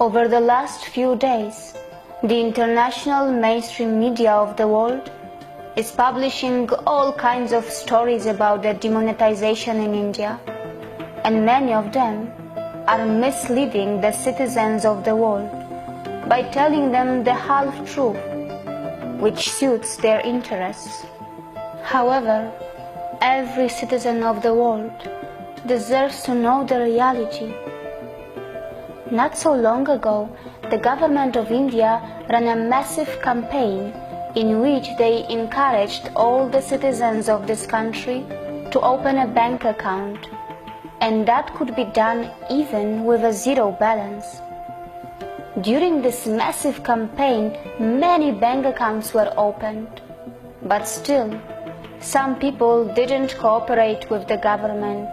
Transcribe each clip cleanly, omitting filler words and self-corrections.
Over the last few days, the international mainstream media of the world is publishing all kinds of stories about the demonetization in India, and many of them are misleading the citizens of the world by telling them the half-truth, which suits their interests. However, every citizen of the world deserves to know the reality. Not so long ago, the government of India ran a massive campaign in which they encouraged all the citizens of this country to open a bank account, and that could be done even with a zero balance. During this massive campaign, many bank accounts were opened, but still, some people didn't cooperate with the government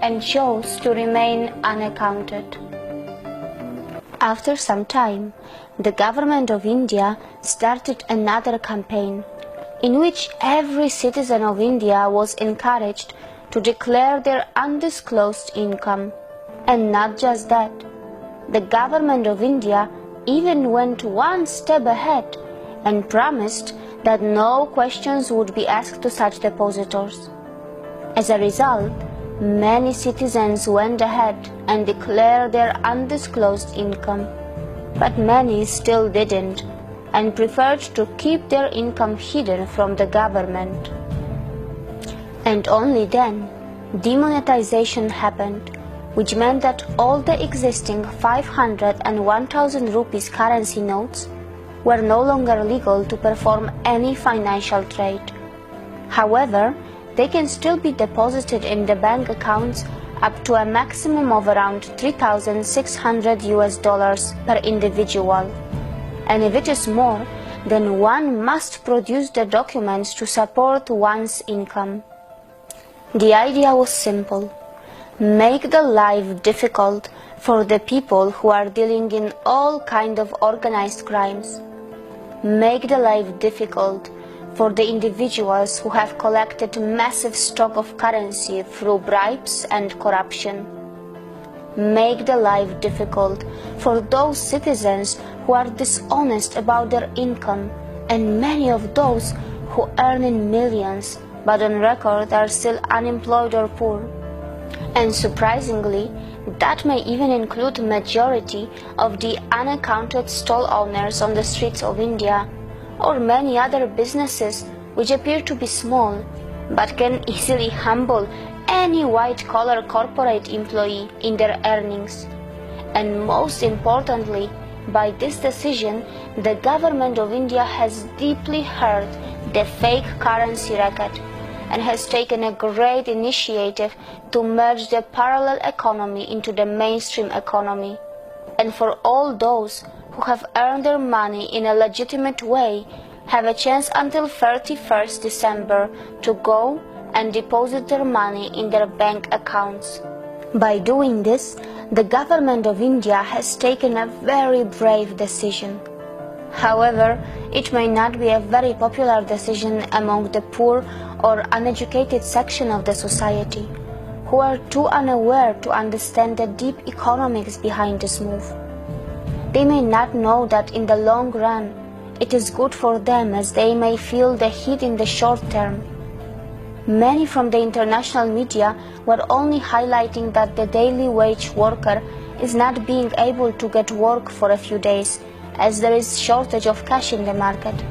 and chose to remain unaccounted. After some time, the government of India started another campaign in which every citizen of India was encouraged to declare their undisclosed income. And not just that, the government of India even went one step ahead and promised that no questions would be asked to such depositors. As a result, many citizens went ahead and declared their undisclosed income, but many still didn't and preferred to keep their income hidden from the government. And only then, demonetization happened, which meant that all the existing 500 and 1000 rupees currency notes were no longer legal to perform any financial trade. However, they can still be deposited in the bank accounts up to a maximum of around $3,600 per individual. And if it is more, then one must produce the documents to support one's income. The idea was simple: make the life difficult for the people who are dealing in all kinds of organized crimes. Make the life difficult for the individuals who have collected massive stock of currency through bribes and corruption. Make the life difficult for those citizens who are dishonest about their income, and many of those who earn in millions but on record are still unemployed or poor. And surprisingly, that may even include majority of the unaccounted stall owners on the streets of India, or many other businesses which appear to be small but can easily humble any white-collar corporate employee in their earnings. And most importantly, by this decision, the government of India has deeply hurt the fake currency racket and has taken a great initiative to merge the parallel economy into the mainstream economy. And for all those who have earned their money in a legitimate way have a chance until 31st December to go and deposit their money in their bank accounts. By doing this, the government of India has taken a very brave decision. However, it may not be a very popular decision among the poor or uneducated section of the society, who are too unaware to understand the deep economics behind this move. They may not know that in the long run, it is good for them, as they may feel the heat in the short term. Many from the international media were only highlighting that the daily wage worker is not being able to get work for a few days, as there is shortage of cash in the market.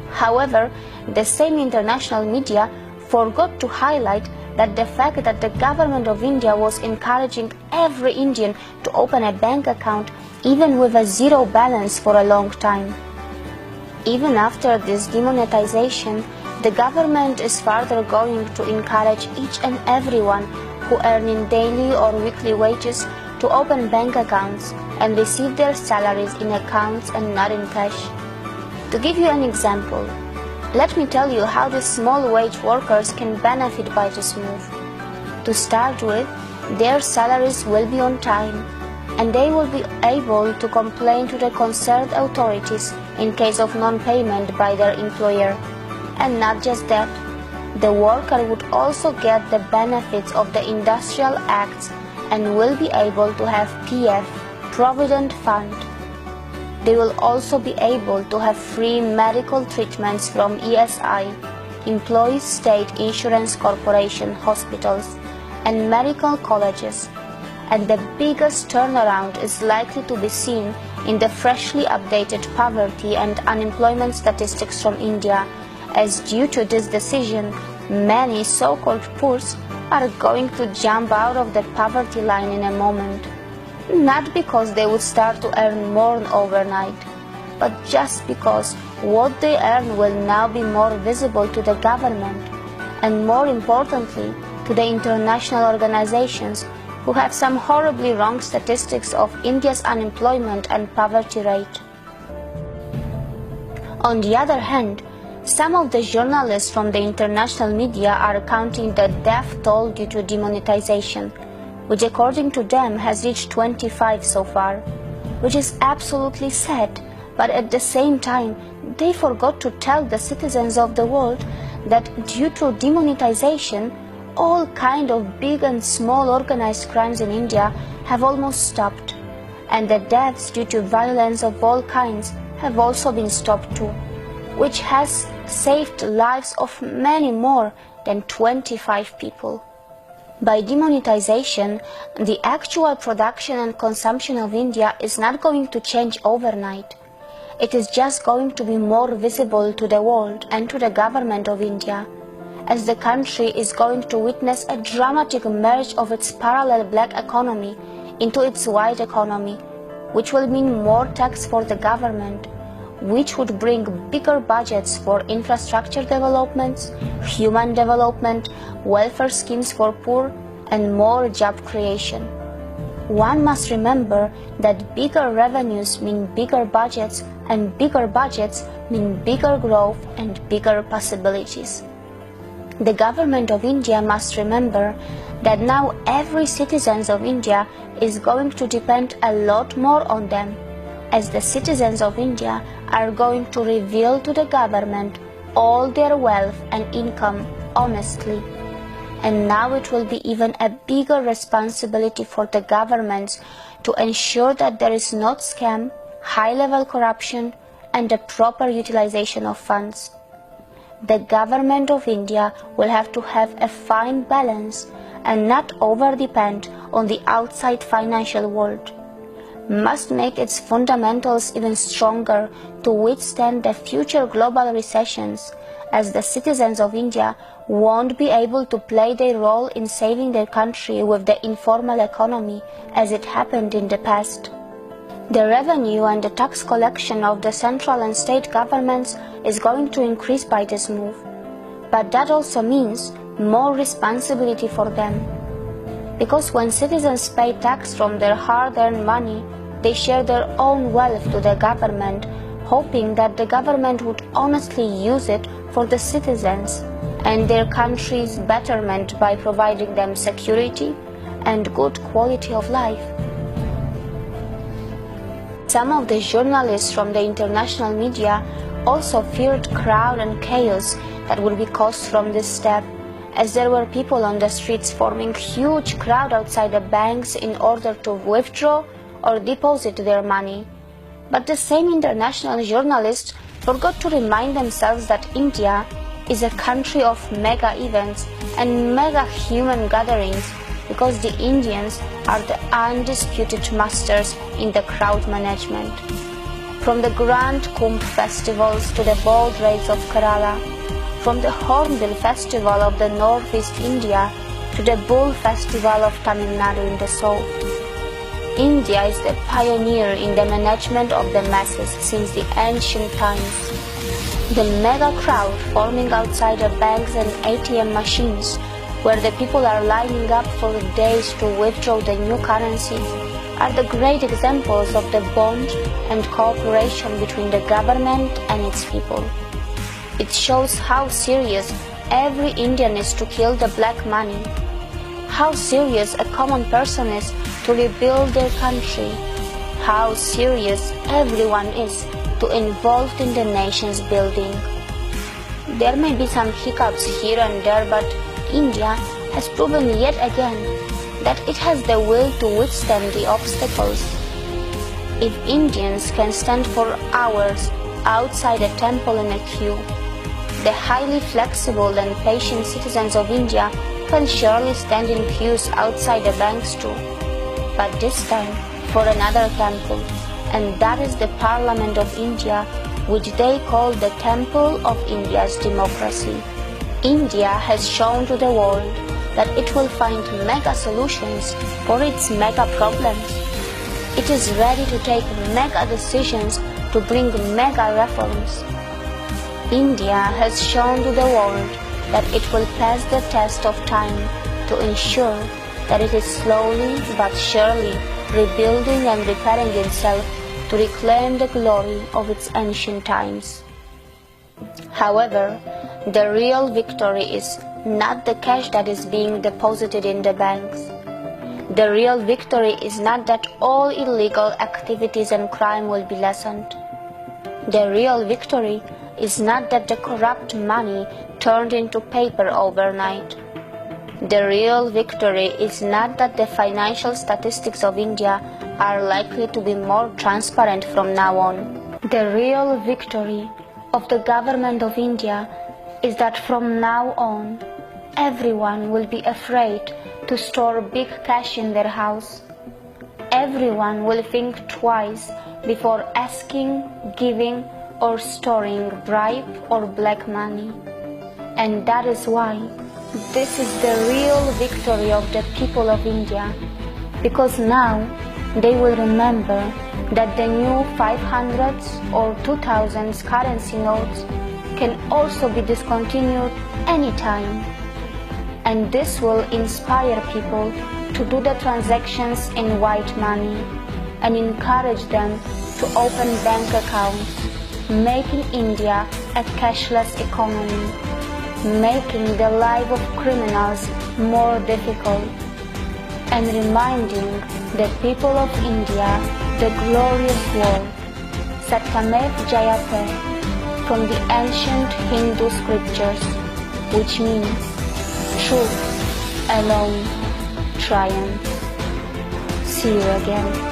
However, the same international media forgot to highlight that the fact that the government of India was encouraging every Indian to open a bank account even with a zero balance for a long time. Even after this demonetization, the government is further going to encourage each and everyone who earn in daily or weekly wages to open bank accounts and receive their salaries in accounts and not in cash. To give you an example, let me tell you how the small wage workers can benefit by this move. To start with, their salaries will be on time, and they will be able to complain to the concerned authorities in case of non-payment by their employer. And not just that, the worker would also get the benefits of the industrial acts and will be able to have PF, Provident Fund. They will also be able to have free medical treatments from ESI, Employees State Insurance Corporation hospitals, and medical colleges. And the biggest turnaround is likely to be seen in the freshly updated poverty and unemployment statistics from India, as due to this decision, many so-called poors are going to jump out of the poverty line in a moment. Not because they would start to earn more overnight, but just because what they earn will now be more visible to the government, and more importantly, to the international organizations who have some horribly wrong statistics of India's unemployment and poverty rate. On the other hand, some of the journalists from the international media are counting the death toll due to demonetization, which according to them has reached 25 so far, which is absolutely sad, but at the same time they forgot to tell the citizens of the world that due to demonetization, all kind of big and small organized crimes in India have almost stopped, and the deaths due to violence of all kinds have also been stopped too, which has saved lives of many more than 25 people. By demonetization, the actual production and consumption of India is not going to change overnight. It is just going to be more visible to the world and to the government of India, as the country is going to witness a dramatic merge of its parallel black economy into its white economy, which will mean more tax for the government, which would bring bigger budgets for infrastructure developments, human development, welfare schemes for poor, and more job creation. One must remember that bigger revenues mean bigger budgets, and bigger budgets mean bigger growth and bigger possibilities. The government of India must remember that now every citizen of India is going to depend a lot more on them, as the citizens of India are going to reveal to the government all their wealth and income honestly. And now it will be even a bigger responsibility for the governments to ensure that there is not scam, high-level corruption, and a proper utilization of funds. The government of India will have to have a fine balance and not over-depend on the outside financial world, must make its fundamentals even stronger to withstand the future global recessions, as the citizens of India won't be able to play their role in saving their country with the informal economy as it happened in the past. The revenue and the tax collection of the central and state governments is going to increase by this move, but that also means more responsibility for them. Because when citizens pay tax from their hard-earned money, they share their own wealth to the government, hoping that the government would honestly use it for the citizens and their country's betterment by providing them security and good quality of life. Some of the journalists from the international media also feared crowd and chaos that would be caused from this step, as there were people on the streets forming huge crowd outside the banks in order to withdraw or deposit their money. But the same international journalists forgot to remind themselves that India is a country of mega events and mega human gatherings, because the Indians are the undisputed masters in the crowd management. From the grand Kumbh festivals to the boat raids of Kerala, from the Hornbill festival of the northeast India to the Bull festival of Tamil Nadu in the south, India is the pioneer in the management of the masses since the ancient times. The mega crowd forming outside the banks and ATM machines, where the people are lining up for days to withdraw the new currency, are the great examples of the bond and cooperation between the government and its people. It shows how serious every Indian is to kill the black money, how serious a common person is to rebuild their country, how serious everyone is to involved in the nation's building. There may be some hiccups here and there, but India has proven yet again that it has the will to withstand the obstacles, If Indians can stand for hours outside a temple in a queue, the highly flexible and patient citizens of India can surely stand in queues outside the banks too. But this time for another temple, and that is the Parliament of India, which they call the Temple of India's Democracy. India has shown to the world that it will find mega solutions for its mega problems. It is ready to take mega decisions to bring mega reforms. India has shown to the world that it will pass the test of time to ensure that it is slowly but surely rebuilding and repairing itself to reclaim the glory of its ancient times. However, the real victory is not the cash that is being deposited in the banks. The real victory is not that all illegal activities and crime will be lessened. The real victory is not that the corrupt money turned into paper overnight. The real victory is not that the financial statistics of India are likely to be more transparent from now on. The real victory of the government of India is that from now on, everyone will be afraid to store big cash in their house. Everyone will think twice before asking, giving, or storing bribe or black money. And that is why this is the real victory of the people of India, because now they will remember that the new 500s or 2000s currency notes can also be discontinued anytime. And this will inspire people to do the transactions in white money and encourage them to open bank accounts, making India a cashless economy, making the life of criminals more difficult, and reminding the people of India the glorious word Satyamev Jayate from the ancient Hindu scriptures, which means truth alone triumphs. See you again.